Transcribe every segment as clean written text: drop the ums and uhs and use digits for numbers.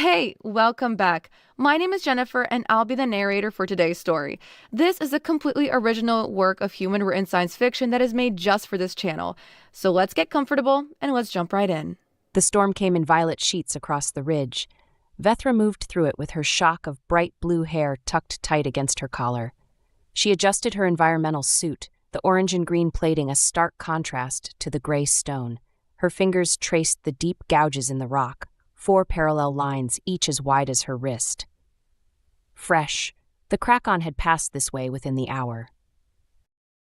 Hey, welcome back. My name is Jennifer, and I'll be the narrator for today's story. This is a completely original work of human written science fiction that is made just for this channel. So let's get comfortable and let's jump right in. The storm came in violet sheets across the ridge. Vethra moved through it with her shock of bright blue hair tucked tight against her collar. She adjusted her environmental suit, the orange and green plating a stark contrast to the gray stone. Her fingers traced the deep gouges in the rock, 4 parallel lines, each as wide as her wrist. Fresh, the Krakon had passed this way within the hour.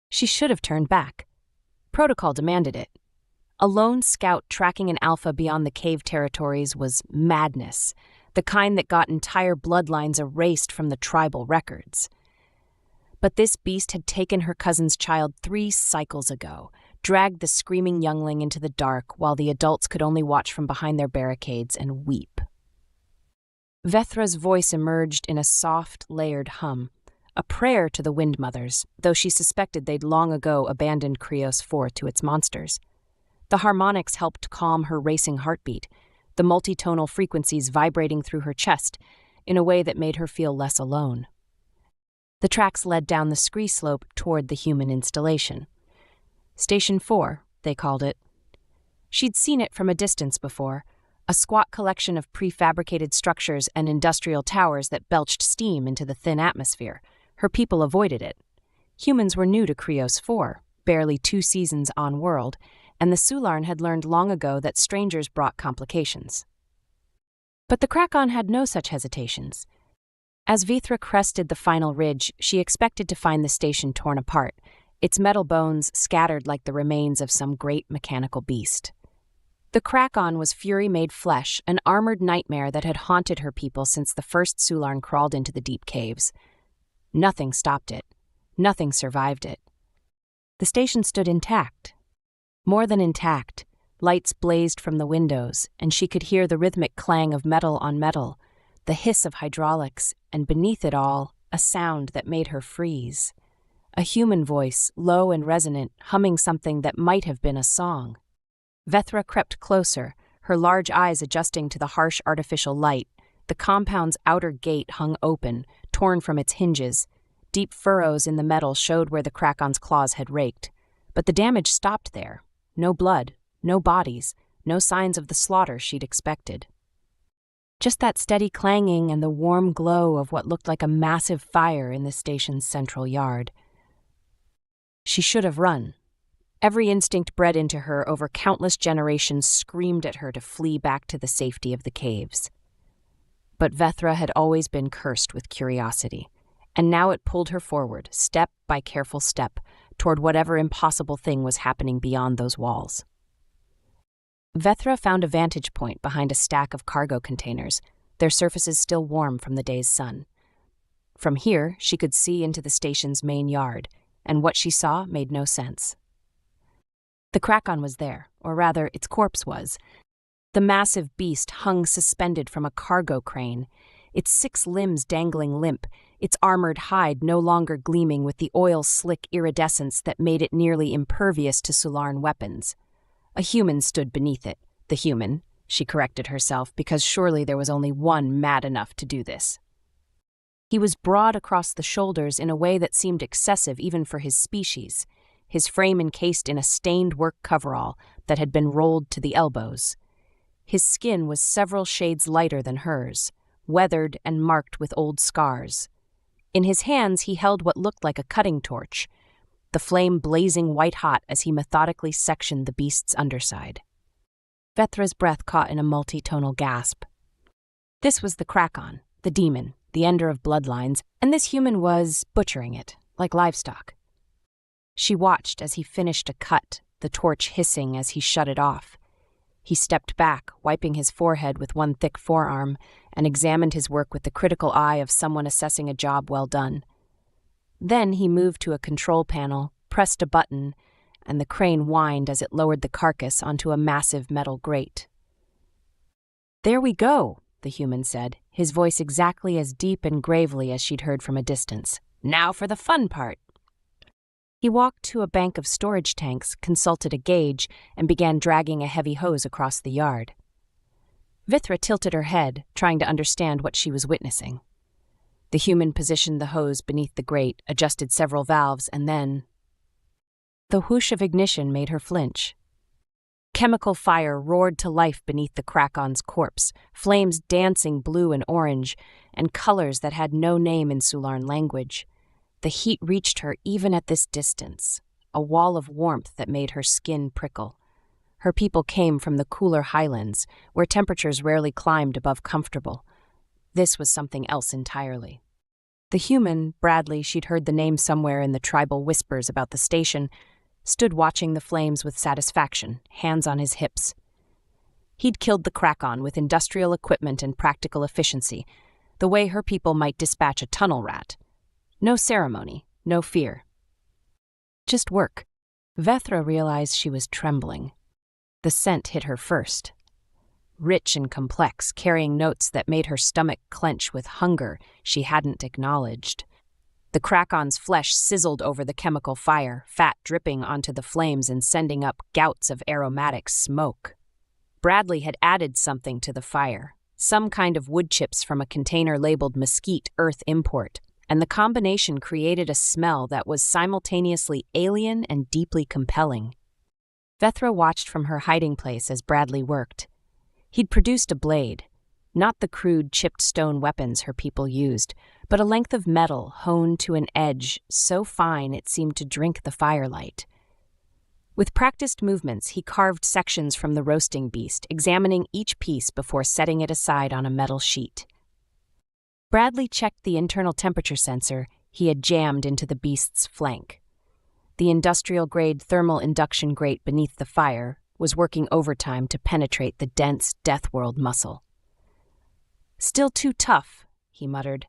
She should have turned back. Protocol demanded it. A lone scout tracking an alpha beyond the cave territories was madness, the kind that got entire bloodlines erased from the tribal records. But this beast had taken her cousin's child 3 cycles ago, dragged the screaming youngling into the dark while the adults could only watch from behind their barricades and weep. Vethra's voice emerged in a soft, layered hum, a prayer to the Wind Mothers, though she suspected they'd long ago abandoned Krios 4 to its monsters. The harmonics helped calm her racing heartbeat, the multitonal frequencies vibrating through her chest in a way that made her feel less alone. The tracks led down the scree slope toward the human installation. Station 4, they called it. She'd seen it from a distance before, a squat collection of prefabricated structures and industrial towers that belched steam into the thin atmosphere. Her people avoided it. Humans were new to Krios 4, barely 2 seasons on-world, and the Sularn had learned long ago that strangers brought complications. But the Krakon had no such hesitations. As Vethra crested the final ridge, she expected to find the station torn apart, its metal bones scattered like the remains of some great mechanical beast. The Krakon was fury made flesh, an armored nightmare that had haunted her people since the first Sularn crawled into the deep caves. Nothing stopped it. Nothing survived it. The station stood intact. More than intact, lights blazed from the windows, and she could hear the rhythmic clang of metal on metal, the hiss of hydraulics, and beneath it all, a sound that made her freeze. A human voice, low and resonant, humming something that might have been a song. Vethra crept closer, her large eyes adjusting to the harsh artificial light. The compound's outer gate hung open, torn from its hinges. Deep furrows in the metal showed where the Krakon's claws had raked. But the damage stopped there. No blood, no bodies, no signs of the slaughter she'd expected. Just that steady clanging and the warm glow of what looked like a massive fire in the station's central yard. She should have run. Every instinct bred into her over countless generations screamed at her to flee back to the safety of the caves. But Vethra had always been cursed with curiosity, and now it pulled her forward, step by careful step, toward whatever impossible thing was happening beyond those walls. Vethra found a vantage point behind a stack of cargo containers, their surfaces still warm from the day's sun. From here, she could see into the station's main yard, and what she saw made no sense. The Krakon was there, or rather, its corpse was. The massive beast hung suspended from a cargo crane, its 6 limbs dangling limp, its armored hide no longer gleaming with the oil-slick iridescence that made it nearly impervious to Sularn weapons. A human stood beneath it. The human, she corrected herself, because surely there was only one mad enough to do this. He was broad across the shoulders in a way that seemed excessive even for his species, his frame encased in a stained work coverall that had been rolled to the elbows. His skin was several shades lighter than hers, weathered and marked with old scars. In his hands he held what looked like a cutting torch, the flame blazing white-hot as he methodically sectioned the beast's underside. Vethra's breath caught in a multitonal gasp. This was the Krakon, the demon, the ender of bloodlines, and this human was butchering it, like livestock. She watched as he finished a cut, the torch hissing as he shut it off. He stepped back, wiping his forehead with one thick forearm, and examined his work with the critical eye of someone assessing a job well done. Then he moved to a control panel, pressed a button, and the crane whined as it lowered the carcass onto a massive metal grate. "There we go," the human said, his voice exactly as deep and gravely as she'd heard from a distance. "Now for the fun part." He walked to a bank of storage tanks, consulted a gauge, and began dragging a heavy hose across the yard. Vethra tilted her head, trying to understand what she was witnessing. The human positioned the hose beneath the grate, adjusted several valves, and then... The whoosh of ignition made her flinch. Chemical fire roared to life beneath the Krakon's corpse, flames dancing blue and orange, and colors that had no name in Sularn language. The heat reached her even at this distance, a wall of warmth that made her skin prickle. Her people came from the cooler highlands, where temperatures rarely climbed above comfortable. This was something else entirely. The human, Bradley, she'd heard the name somewhere in the tribal whispers about the station, stood watching the flames with satisfaction, hands on his hips. He'd killed the Krakon with industrial equipment and practical efficiency, the way her people might dispatch a tunnel rat. No ceremony, no fear. Just work. Vethra realized she was trembling. The scent hit her first. Rich and complex, carrying notes that made her stomach clench with hunger she hadn't acknowledged. The Krakon's flesh sizzled over the chemical fire, fat dripping onto the flames and sending up gouts of aromatic smoke. Bradley had added something to the fire, some kind of wood chips from a container labeled Mesquite Earth Import, and the combination created a smell that was simultaneously alien and deeply compelling. Vethra watched from her hiding place as Bradley worked. He'd produced a blade, not the crude chipped stone weapons her people used, but a length of metal honed to an edge so fine it seemed to drink the firelight. With practiced movements, he carved sections from the roasting beast, examining each piece before setting it aside on a metal sheet. Bradley checked the internal temperature sensor he had jammed into the beast's flank. The industrial-grade thermal induction grate beneath the fire was working overtime to penetrate the dense Deathworld muscle. "Still too tough," he muttered.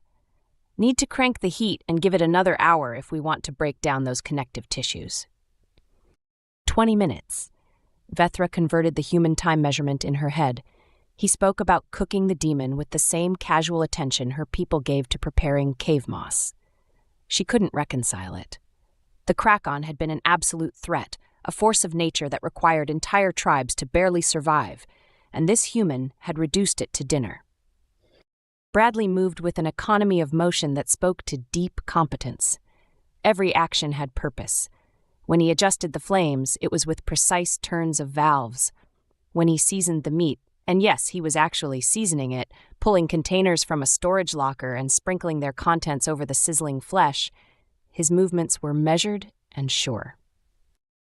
"Need to crank the heat and give it another hour if we want to break down those connective tissues." 20 minutes. Vethra converted the human time measurement in her head. He spoke about cooking the demon with the same casual attention her people gave to preparing cave moss. She couldn't reconcile it. The Krakon had been an absolute threat, a force of nature that required entire tribes to barely survive, and this human had reduced it to dinner. Bradley moved with an economy of motion that spoke to deep competence. Every action had purpose. When he adjusted the flames, it was with precise turns of valves. When he seasoned the meat, and yes, he was actually seasoning it, pulling containers from a storage locker and sprinkling their contents over the sizzling flesh, his movements were measured and sure.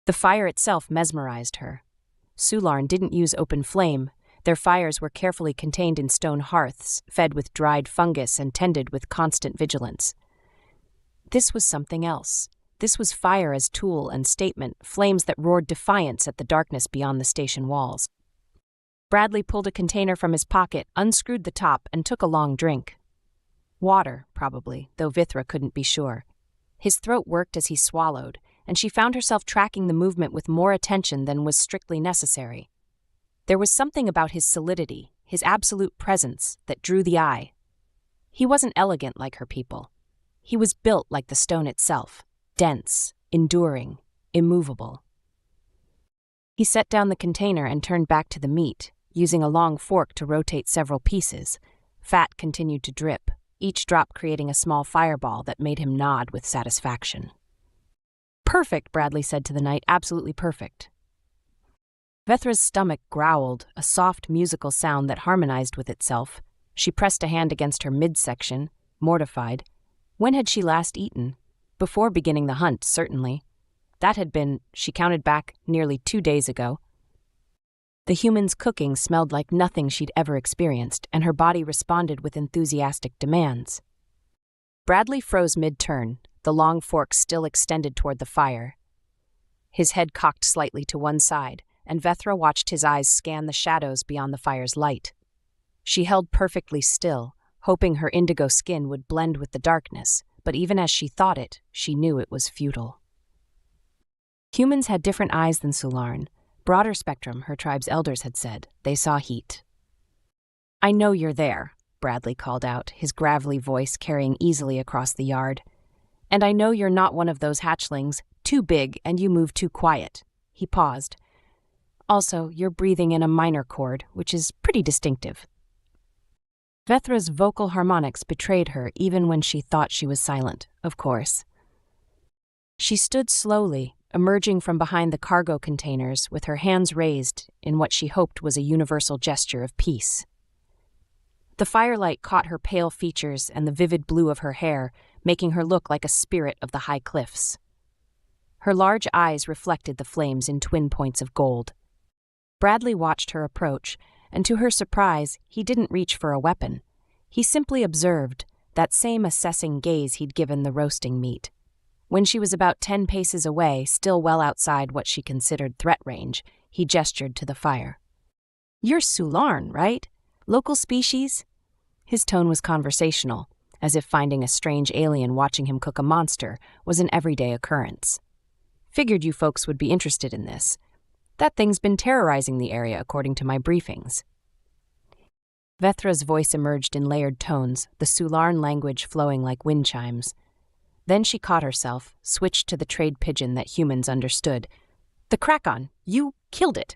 The fire itself mesmerized her. Sularn didn't use open flame. Their fires were carefully contained in stone hearths, fed with dried fungus and tended with constant vigilance. This was something else. This was fire as tool and statement, flames that roared defiance at the darkness beyond the station walls. Bradley pulled a container from his pocket, unscrewed the top, and took a long drink. Water, probably, though Vethra couldn't be sure. His throat worked as he swallowed, and she found herself tracking the movement with more attention than was strictly necessary. There was something about his solidity, his absolute presence, that drew the eye. He wasn't elegant like her people. He was built like the stone itself, dense, enduring, immovable. He set down the container and turned back to the meat, using a long fork to rotate several pieces. Fat continued to drip, each drop creating a small fireball that made him nod with satisfaction. "Perfect," Bradley said to the knight, "absolutely perfect." Vethra's stomach growled, a soft musical sound that harmonized with itself. She pressed a hand against her midsection, mortified. When had she last eaten? Before beginning the hunt, certainly. That had been, she counted back, nearly 2 days ago. The human's cooking smelled like nothing she'd ever experienced, and her body responded with enthusiastic demands. Bradley froze mid-turn, the long fork still extended toward the fire. His head cocked slightly to one side, and Vethra watched his eyes scan the shadows beyond the fire's light. She held perfectly still, hoping her indigo skin would blend with the darkness, but even as she thought it, she knew it was futile. Humans had different eyes than Sularn. Broader spectrum, her tribe's elders had said. They saw heat. "I know you're there," Bradley called out, his gravelly voice carrying easily across the yard. "And I know you're not one of those hatchlings, too big and you move too quiet." He paused. "Also, you're breathing in a minor chord, which is pretty pretty distinctive. Vethra's vocal harmonics betrayed her even when she thought she was silent, of course. She stood slowly, emerging from behind the cargo containers with her hands raised in what she hoped was a universal gesture of peace. The firelight caught her pale features and the vivid blue of her hair, making her look like a spirit of the high cliffs. Her large eyes reflected the flames in twin points of gold. Bradley watched her approach, and to her surprise, he didn't reach for a weapon. He simply observed, that same assessing gaze he'd given the roasting meat. When she was about 10 paces away, still well outside what she considered threat range, he gestured to the fire. "You're Sularn, right? Local species?" His tone was conversational, as if finding a strange alien watching him cook a monster was an everyday occurrence. "Figured you folks would be interested in this. That thing's been terrorizing the area according to my briefings." Vethra's voice emerged in layered tones, the Sularn language flowing like wind chimes. Then she caught herself, switched to the trade pidgin that humans understood. "The Krakon, you killed it."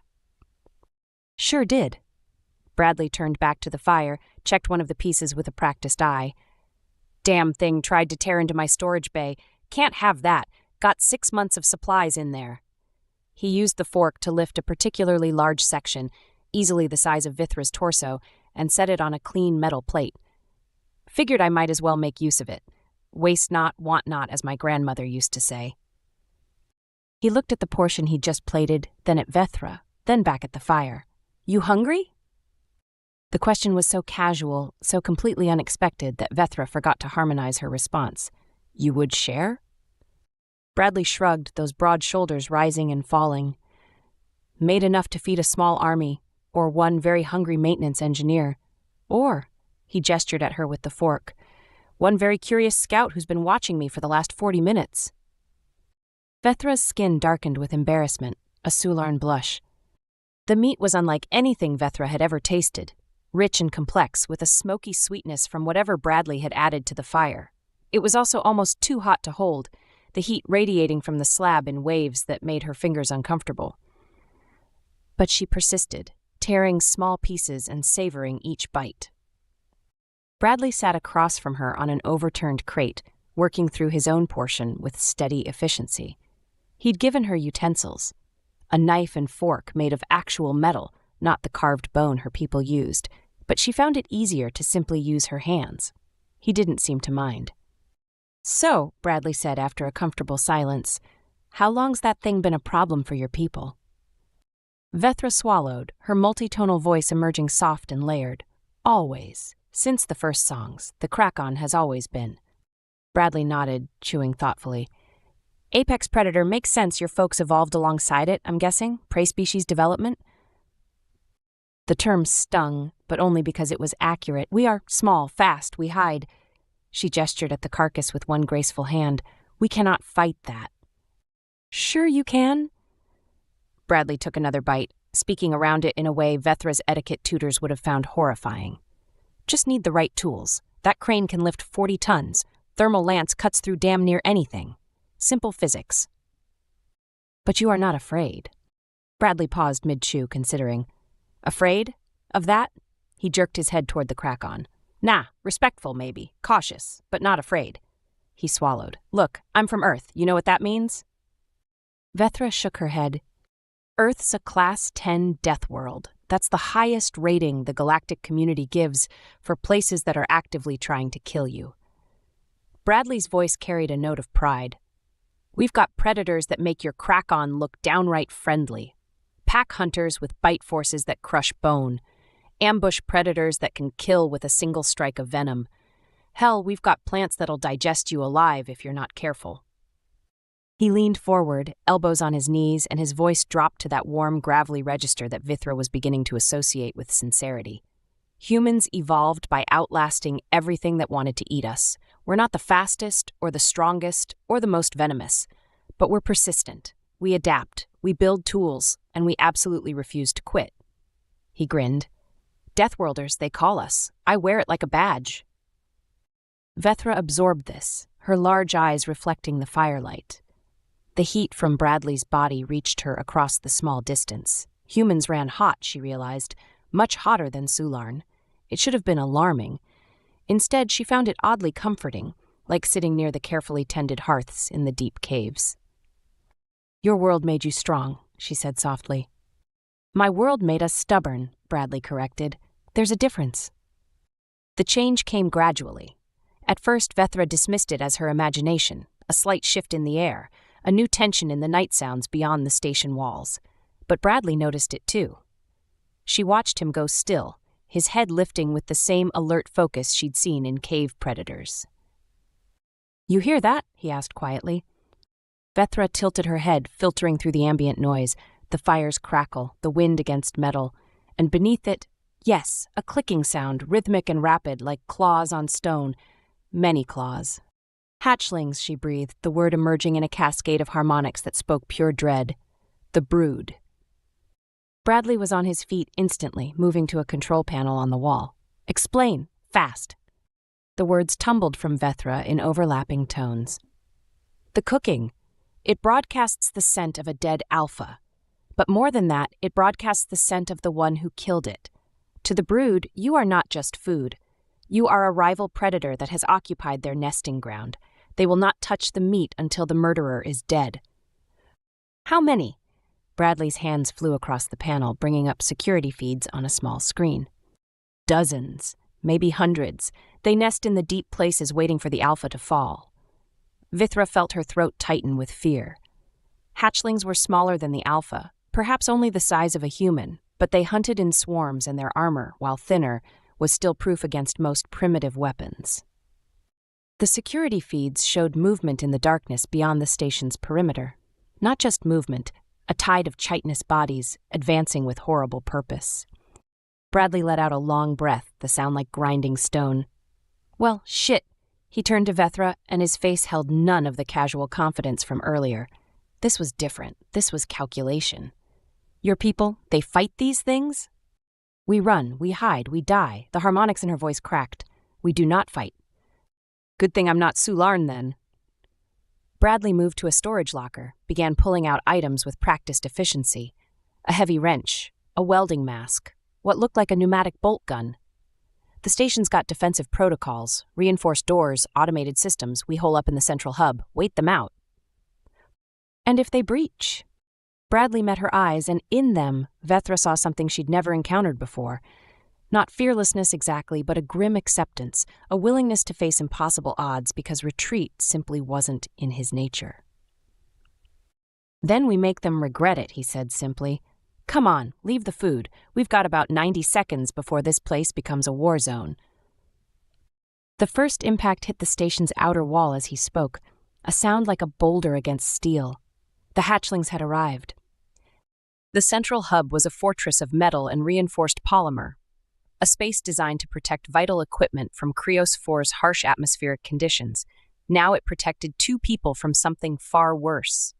"Sure did." Bradley turned back to the fire, checked one of the pieces with a practiced eye. "Damn thing tried to tear into my storage bay. Can't have that. Got 6 months of supplies in there." He used the fork to lift a particularly large section, easily the size of Vethra's torso, and set it on a clean metal plate. "Figured I might as well make use of it. Waste not, want not, as my grandmother used to say." He looked at the portion he'd just plated, then at Vethra, then back at the fire. "You hungry?" The question was so casual, so completely unexpected that Vethra forgot to harmonize her response. "You would share?" Bradley shrugged, those broad shoulders rising and falling. "Made enough to feed a small army, or one very hungry maintenance engineer. Or," he gestured at her with the fork, "one very curious scout who's been watching me for the last 40 minutes. Vethra's skin darkened with embarrassment, a Sularn blush. The meat was unlike anything Vethra had ever tasted, rich and complex, with a smoky sweetness from whatever Bradley had added to the fire. It was also almost too hot to hold, the heat radiating from the slab in waves that made her fingers uncomfortable. But she persisted, tearing small pieces and savoring each bite. Bradley sat across from her on an overturned crate, working through his own portion with steady efficiency. He'd given her utensils, a knife and fork made of actual metal, not the carved bone her people used, but she found it easier to simply use her hands. He didn't seem to mind. "So," Bradley said after a comfortable silence, "how long's that thing been a problem for your people?" Vethra swallowed, her multitonal voice emerging soft and layered. "Always. Since the first songs, the Krakon has always been." Bradley nodded, chewing thoughtfully. "Apex predator makes sense your folks evolved alongside it, I'm guessing? Prey species development?" The term stung, but only because it was accurate. "We are small, fast, we hide." She gestured at the carcass with one graceful hand. "We cannot fight that." "Sure you can." Bradley took another bite, speaking around it in a way Vethra's etiquette tutors would have found horrifying. "Just need the right tools. That crane can lift 40 tons. Thermal lance cuts through damn near anything. Simple physics." "But you are not afraid." Bradley paused mid-chew, considering. "Afraid? Of that?" He jerked his head toward the Krakon. "Nah, respectful maybe, cautious, but not afraid." He swallowed. "Look, I'm from Earth. You know what that means?" Vethra shook her head. "Earth's a Class 10 Deathworld. That's the highest rating the galactic community gives for places that are actively trying to kill you." Bradley's voice carried a note of pride. "We've got predators that make your Krakon look downright friendly. Pack hunters with bite forces that crush bone. Ambush predators that can kill with a single strike of venom. Hell, we've got plants that'll digest you alive if you're not careful." He leaned forward, elbows on his knees, and his voice dropped to that warm, gravelly register that Vethra was beginning to associate with sincerity. "Humans evolved by outlasting everything that wanted to eat us. We're not the fastest, or the strongest, or the most venomous, but we're persistent. We adapt, we build tools, and we absolutely refuse to quit." He grinned. "Deathworlders, they call us. I wear it like a badge." Vethra absorbed this, her large eyes reflecting the firelight. The heat from Bradley's body reached her across the small distance. Humans ran hot, she realized, much hotter than Sularn. It should have been alarming. Instead, she found it oddly comforting, like sitting near the carefully tended hearths in the deep caves. "Your world made you strong," she said softly. "My world made us stubborn," Bradley corrected. "There's a difference." The change came gradually. At first, Vethra dismissed it as her imagination, a slight shift in the air, a new tension in the night sounds beyond the station walls. But Bradley noticed it too. She watched him go still, his head lifting with the same alert focus she'd seen in cave predators. "You hear that?" he asked quietly. Vethra tilted her head, filtering through the ambient noise, the fire's crackle, the wind against metal, and beneath it, yes, a clicking sound, rhythmic and rapid, like claws on stone. Many claws. "Hatchlings," she breathed, the word emerging in a cascade of harmonics that spoke pure dread. "The brood." Bradley was on his feet instantly, moving to a control panel on the wall. "Explain, fast." The words tumbled from Vethra in overlapping tones. "The cooking. It broadcasts the scent of a dead alpha. But more than that, it broadcasts the scent of the one who killed it. To the brood, you are not just food. You are a rival predator that has occupied their nesting ground. They will not touch the meat until the murderer is dead." "How many?" Bradley's hands flew across the panel, bringing up security feeds on a small screen. "Dozens, maybe hundreds. They nest in the deep places waiting for the alpha to fall." Vethra felt her throat tighten with fear. Hatchlings were smaller than the alpha, perhaps only the size of a human, but they hunted in swarms and their armor, while thinner, was still proof against most primitive weapons. The security feeds showed movement in the darkness beyond the station's perimeter. Not just movement, a tide of chitinous bodies advancing with horrible purpose. Bradley let out a long breath, the sound like grinding stone. "Well, shit." He turned to Vethra, and his face held none of the casual confidence from earlier. This was different. This was calculation. "Your people, they fight these things?" "We run, we hide, we die." The harmonics in her voice cracked. "We do not fight." "Good thing I'm not Sularn, then." Bradley moved to a storage locker, began pulling out items with practiced efficiency. A heavy wrench, a welding mask, what looked like a pneumatic bolt gun. "The station's got defensive protocols, reinforced doors, automated systems. We hole up in the central hub, wait them out." "And if they breach?" Bradley met her eyes, and in them, Vethra saw something she'd never encountered before. Not fearlessness exactly, but a grim acceptance, a willingness to face impossible odds because retreat simply wasn't in his nature. "Then we make them regret it," he said simply. "Come on, leave the food. We've got about 90 seconds before this place becomes a war zone." The first impact hit the station's outer wall as he spoke, a sound like a boulder against steel. The hatchlings had arrived. The central hub was a fortress of metal and reinforced polymer, a space designed to protect vital equipment from Cryosphore's harsh atmospheric conditions. Now it protected 2 people from something far worse.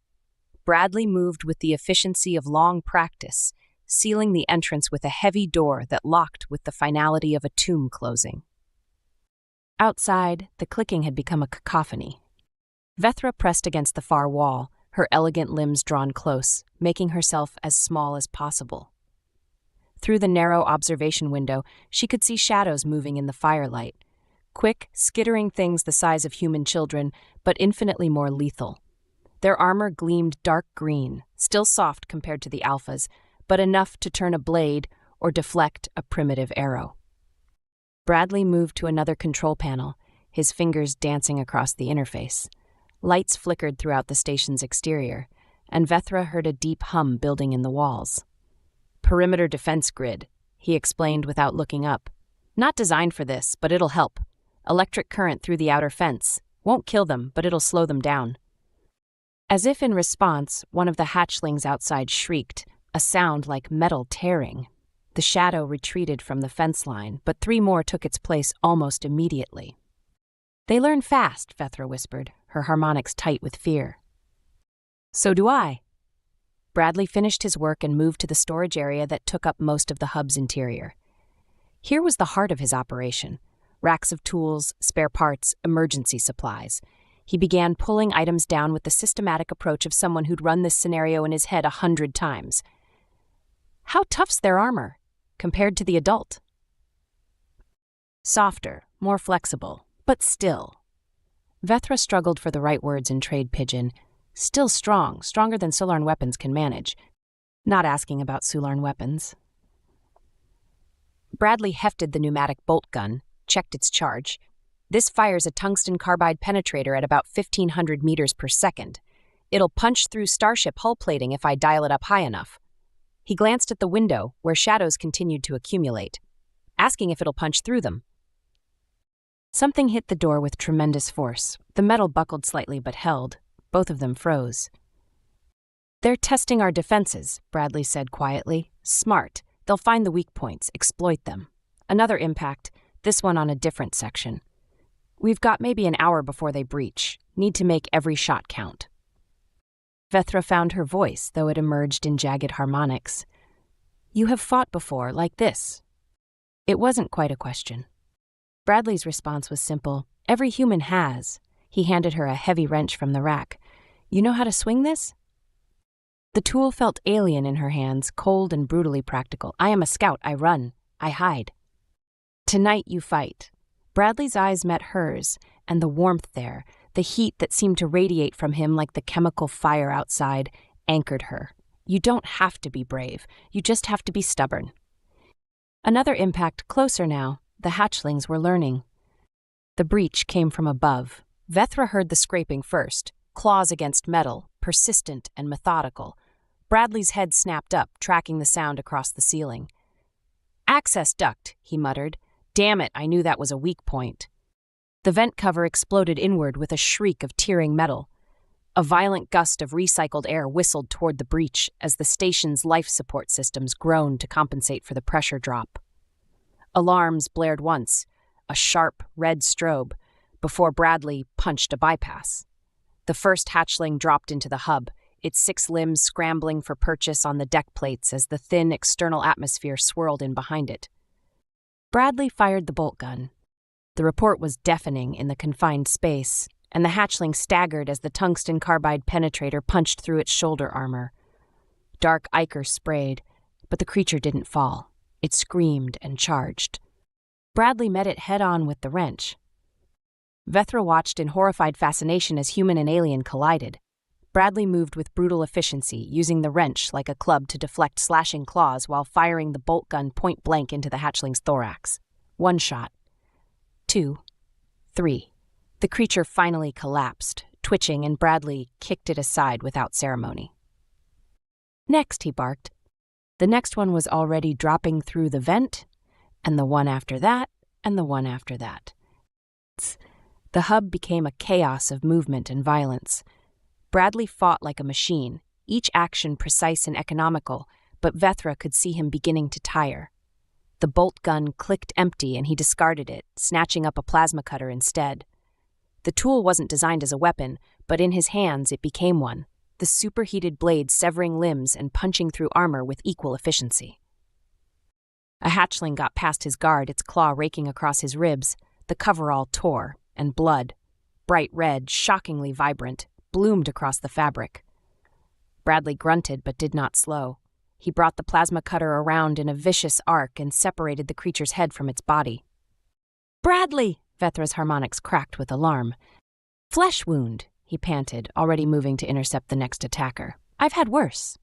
Bradley moved with the efficiency of long practice, sealing the entrance with a heavy door that locked with the finality of a tomb closing. Outside, the clicking had become a cacophony. Vethra pressed against the far wall, her elegant limbs drawn close, making herself as small as possible. Through the narrow observation window, she could see shadows moving in the firelight. Quick, skittering things the size of human children, but infinitely more lethal. Their armor gleamed dark green, still soft compared to the alphas, but enough to turn a blade or deflect a primitive arrow. Bradley moved to another control panel, his fingers dancing across the interface. Lights flickered throughout the station's exterior, and Vethra heard a deep hum building in the walls. "Perimeter defense grid," he explained without looking up. "Not designed for this, but it'll help. Electric current through the outer fence. Won't kill them, but it'll slow them down." As if in response, one of the hatchlings outside shrieked, a sound like metal tearing. The shadow retreated from the fence line, but 3 more took its place almost immediately. "They learn fast," Vethra whispered, her harmonics tight with fear. "So do I." Bradley finished his work and moved to the storage area that took up most of the hub's interior. Here was the heart of his operation: racks of tools, spare parts, emergency supplies. He began pulling items down with the systematic approach of someone who'd run this scenario in his head 100 times. "How tough's their armor?" compared to the adult. Softer, more flexible, but still. Vethra struggled for the right words in trade pidgin. Still strong, stronger than Sularn weapons can manage. Not asking about Sularn weapons. Bradley hefted the pneumatic bolt gun, checked its charge. This fires a tungsten carbide penetrator at about 1,500 meters per second. It'll punch through starship hull plating if I dial it up high enough. He glanced at the window, where shadows continued to accumulate, asking if it'll punch through them. Something hit the door with tremendous force. The metal buckled slightly but held. Both of them froze. "They're testing our defenses," Bradley said quietly. "Smart. They'll find the weak points, exploit them." Another impact, this one on a different section. "We've got maybe an hour before they breach. Need to make every shot count." Vethra found her voice, though it emerged in jagged harmonics. "You have fought before, like this." It wasn't quite a question. Bradley's response was simple. "Every human has." He handed her a heavy wrench from the rack. "You know how to swing this?" The tool felt alien in her hands, cold and brutally practical. "I am a scout. I run. I hide." "Tonight you fight." Bradley's eyes met hers, and the warmth there, the heat that seemed to radiate from him like the chemical fire outside, anchored her. "You don't have to be brave. You just have to be stubborn." Another impact closer now. The hatchlings were learning. The breach came from above. Vethra heard the scraping first, claws against metal, persistent and methodical. Bradley's head snapped up, tracking the sound across the ceiling. "Access duct," he muttered. "Damn it, I knew that was a weak point." The vent cover exploded inward with a shriek of tearing metal. A violent gust of recycled air whistled toward the breach as the station's life support systems groaned to compensate for the pressure drop. Alarms blared once, a sharp, red strobe, before Bradley punched a bypass. The first hatchling dropped into the hub, its 6 limbs scrambling for purchase on the deck plates as the thin external atmosphere swirled in behind it. Bradley fired the bolt gun. The report was deafening in the confined space, and the hatchling staggered as the tungsten carbide penetrator punched through its shoulder armor. Dark ichor sprayed, but the creature didn't fall. It screamed and charged. Bradley met it head-on with the wrench. Vethra watched in horrified fascination as human and alien collided. Bradley moved with brutal efficiency, using the wrench like a club to deflect slashing claws while firing the bolt gun point-blank into the hatchling's thorax. 1 shot. 2. 3. The creature finally collapsed, twitching, and Bradley kicked it aside without ceremony. "Next," he barked. The next one was already dropping through the vent, and the one after that, and the one after that. The hub became a chaos of movement and violence. Bradley fought like a machine, each action precise and economical, but Vethra could see him beginning to tire. The bolt gun clicked empty and he discarded it, snatching up a plasma cutter instead. The tool wasn't designed as a weapon, but in his hands it became one, the superheated blade severing limbs and punching through armor with equal efficiency. A hatchling got past his guard, its claw raking across his ribs. The coverall tore, and blood, bright red, shockingly vibrant, bloomed across the fabric. Bradley grunted but did not slow. He brought the plasma cutter around in a vicious arc and separated the creature's head from its body. "Bradley!" Vethra's harmonics cracked with alarm. "Flesh wound," he panted, already moving to intercept the next attacker. "I've had worse."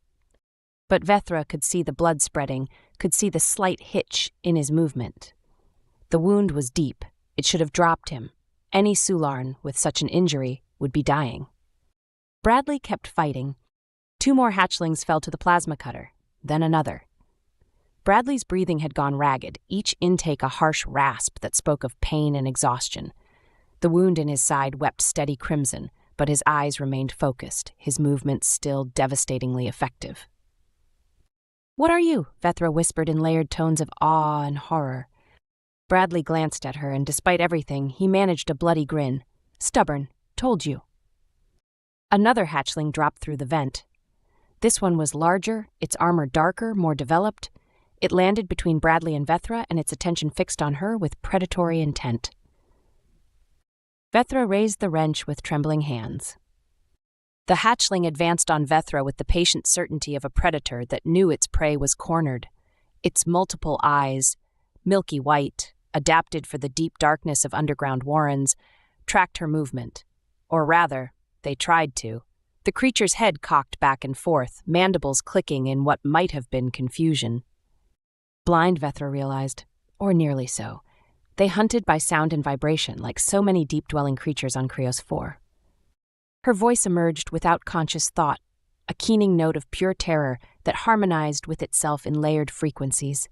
But Vethra could see the blood spreading, could see the slight hitch in his movement. The wound was deep. It should have dropped him. Any Sularn with such an injury would be dying. Bradley kept fighting. 2 more hatchlings fell to the plasma cutter, then another. Bradley's breathing had gone ragged, each intake a harsh rasp that spoke of pain and exhaustion. The wound in his side wept steady crimson, but his eyes remained focused, his movements still devastatingly effective. "What are you?" Vethra whispered in layered tones of awe and horror. Bradley glanced at her, and despite everything, he managed a bloody grin. "Stubborn. Told you." Another hatchling dropped through the vent. This one was larger, its armor darker, more developed. It landed between Bradley and Vethra, and its attention fixed on her with predatory intent. Vethra raised the wrench with trembling hands. The hatchling advanced on Vethra with the patient certainty of a predator that knew its prey was cornered. Its multiple eyes, milky white, adapted for the deep darkness of underground warrens, tracked her movement. Or rather, they tried to. The creature's head cocked back and forth, mandibles clicking in what might have been confusion. Blind, Vethra realized, or nearly so. They hunted by sound and vibration, like so many deep-dwelling creatures on Krios 4. Her voice emerged without conscious thought, a keening note of pure terror that harmonized with itself in layered frequencies.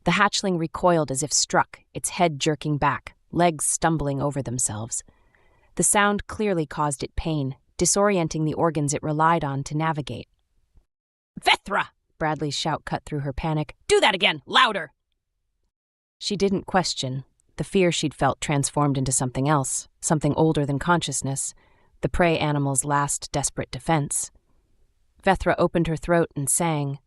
The hatchling recoiled as if struck, its head jerking back, legs stumbling over themselves. The sound clearly caused it pain, disorienting the organs it relied on to navigate. "Vethra!" Bradley's shout cut through her panic. "Do that again! Louder!" She didn't question. The fear she'd felt transformed into something else, something older than consciousness, the prey animal's last desperate defense. Vethra opened her throat and sang.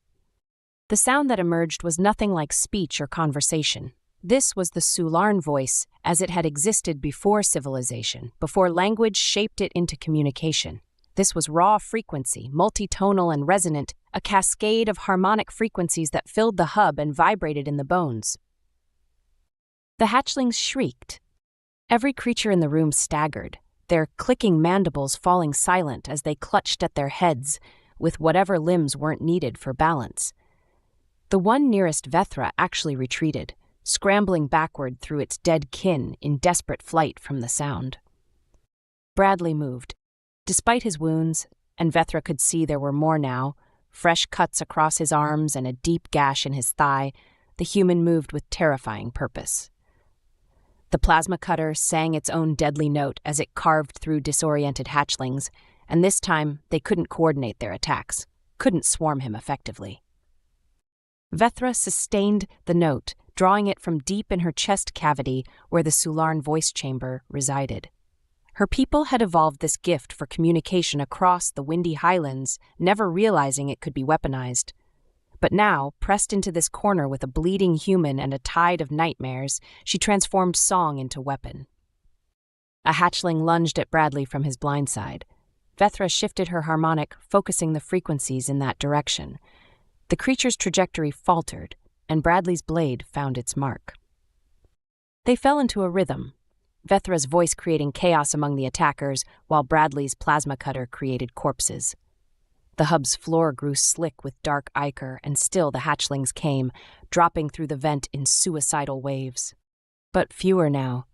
The sound that emerged was nothing like speech or conversation. This was the Sularn voice as it had existed before civilization, before language shaped it into communication. This was raw frequency, multitonal and resonant, a cascade of harmonic frequencies that filled the hub and vibrated in the bones. The hatchlings shrieked. Every creature in the room staggered, their clicking mandibles falling silent as they clutched at their heads, with whatever limbs weren't needed for balance. The one nearest Vethra actually retreated, scrambling backward through its dead kin in desperate flight from the sound. Bradley moved. Despite his wounds, and Vethra could see there were more now, fresh cuts across his arms and a deep gash in his thigh, the human moved with terrifying purpose. The plasma cutter sang its own deadly note as it carved through disoriented hatchlings, and this time they couldn't coordinate their attacks, couldn't swarm him effectively. Vethra sustained the note, drawing it from deep in her chest cavity where the Sularn voice chamber resided. Her people had evolved this gift for communication across the windy highlands, never realizing it could be weaponized. But now, pressed into this corner with a bleeding human and a tide of nightmares, she transformed song into weapon. A hatchling lunged at Bradley from his blind side. Vethra shifted her harmonic, focusing the frequencies in that direction. The creature's trajectory faltered, and Bradley's blade found its mark. They fell into a rhythm, Vethra's voice creating chaos among the attackers, while Bradley's plasma cutter created corpses. The hub's floor grew slick with dark ichor, and still the hatchlings came, dropping through the vent in suicidal waves. But fewer now.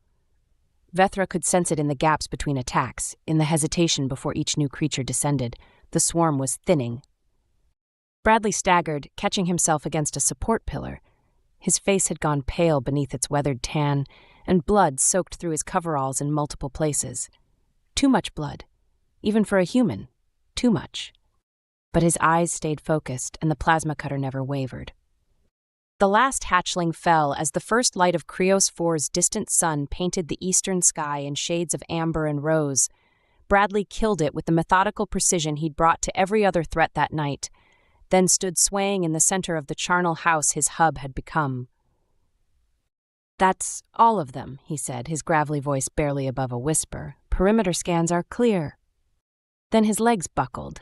Vethra could sense it in the gaps between attacks, in the hesitation before each new creature descended. The swarm was thinning. Bradley staggered, catching himself against a support pillar. His face had gone pale beneath its weathered tan, and blood soaked through his coveralls in multiple places. Too much blood. Even for a human. Too much. But his eyes stayed focused, and the plasma cutter never wavered. The last hatchling fell as the first light of Krios 4's distant sun painted the eastern sky in shades of amber and rose. Bradley killed it with the methodical precision he'd brought to every other threat that night, then stood swaying in the center of the charnel house his hub had become. "That's all of them," he said, his gravelly voice barely above a whisper. "Perimeter scans are clear." Then his legs buckled.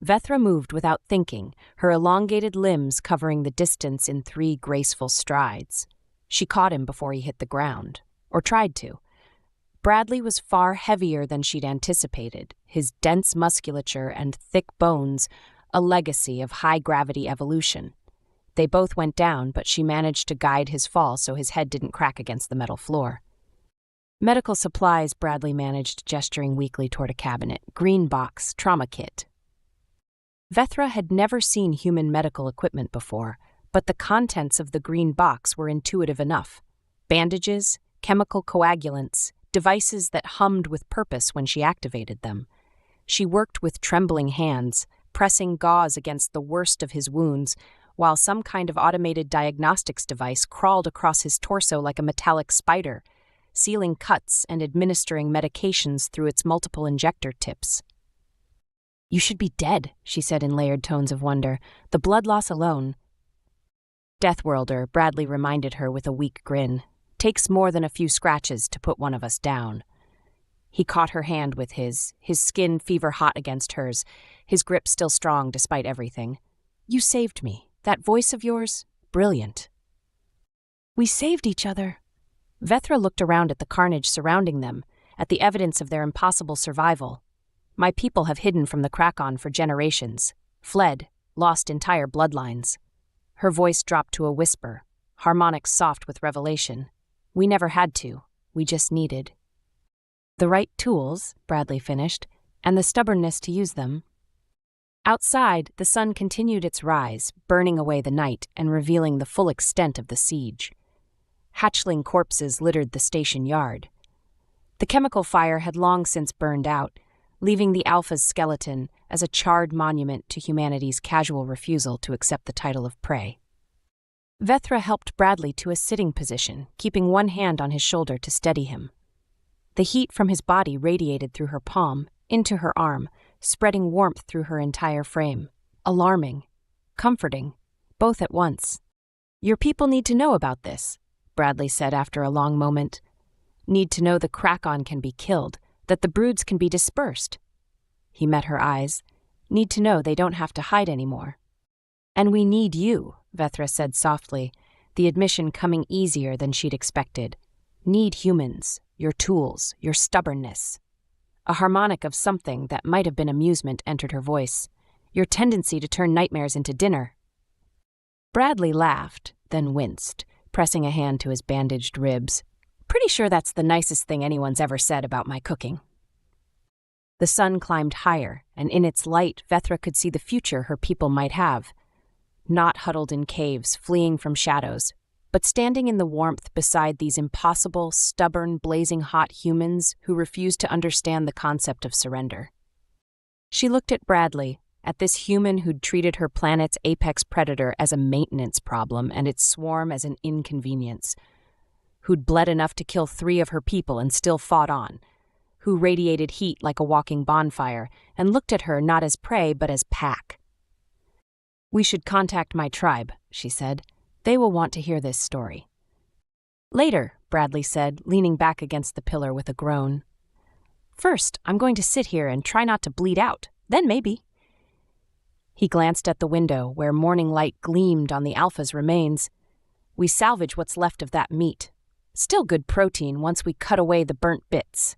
Vethra moved without thinking, her elongated limbs covering the distance in 3 graceful strides. She caught him before he hit the ground, or tried to. Bradley was far heavier than she'd anticipated, his dense musculature and thick bones a legacy of high-gravity evolution. They both went down, but she managed to guide his fall so his head didn't crack against the metal floor. "Medical supplies," Bradley managed, gesturing weakly toward a cabinet. "Green box, trauma kit." Vethra had never seen human medical equipment before, but the contents of the green box were intuitive enough. Bandages, chemical coagulants, devices that hummed with purpose when she activated them. She worked with trembling hands, pressing gauze against the worst of his wounds, while some kind of automated diagnostics device crawled across his torso like a metallic spider, sealing cuts and administering medications through its multiple injector tips. "You should be dead," she said in layered tones of wonder. "The blood loss alone." "Deathworlder," Bradley reminded her with a weak grin. "Takes more than a few scratches to put one of us down." He caught her hand with his skin fever-hot against hers, his grip still strong despite everything. "You saved me. That voice of yours, brilliant. We saved each other. Vethra looked around at the carnage surrounding them, at the evidence of their impossible survival. My people have hidden from the Krakon for generations, fled, lost entire bloodlines. Her voice dropped to a whisper, harmonic soft with revelation. We never had to, we just needed the right tools, Bradley finished, and the stubbornness to use them. Outside, the sun continued its rise, burning away the night and revealing the full extent of the siege. Hatchling corpses littered the station yard. The chemical fire had long since burned out, leaving the Alpha's skeleton as a charred monument to humanity's casual refusal to accept the title of prey. Vethra helped Bradley to a sitting position, keeping one hand on his shoulder to steady him. The heat from his body radiated through her palm, into her arm, spreading warmth through her entire frame. Alarming, comforting, both at once. Your people need to know about this, Bradley said after a long moment. Need to know the Krakon can be killed, that the broods can be dispersed. He met her eyes. Need to know they don't have to hide anymore. And we need you, Vethra said softly, the admission coming easier than she'd expected. Need humans, your tools, your stubbornness. A harmonic of something that might have been amusement entered her voice. Your tendency to turn nightmares into dinner. Bradley laughed, then winced, pressing a hand to his bandaged ribs. Pretty sure that's the nicest thing anyone's ever said about my cooking. The sun climbed higher, and in its light, Vethra could see the future her people might have. Not huddled in caves, fleeing from shadows, but standing in the warmth beside these impossible, stubborn, blazing hot humans who refused to understand the concept of surrender. She looked at Bradley, at this human who'd treated her planet's apex predator as a maintenance problem and its swarm as an inconvenience, who'd bled enough to kill 3 of her people and still fought on, who radiated heat like a walking bonfire and looked at her not as prey but as pack. We should contact my tribe, she said. They will want to hear this story. Later, Bradley said, leaning back against the pillar with a groan. First, I'm going to sit here and try not to bleed out. Then maybe. He glanced at the window where morning light gleamed on the Alpha's remains. We salvage what's left of that meat. Still good protein once we cut away the burnt bits.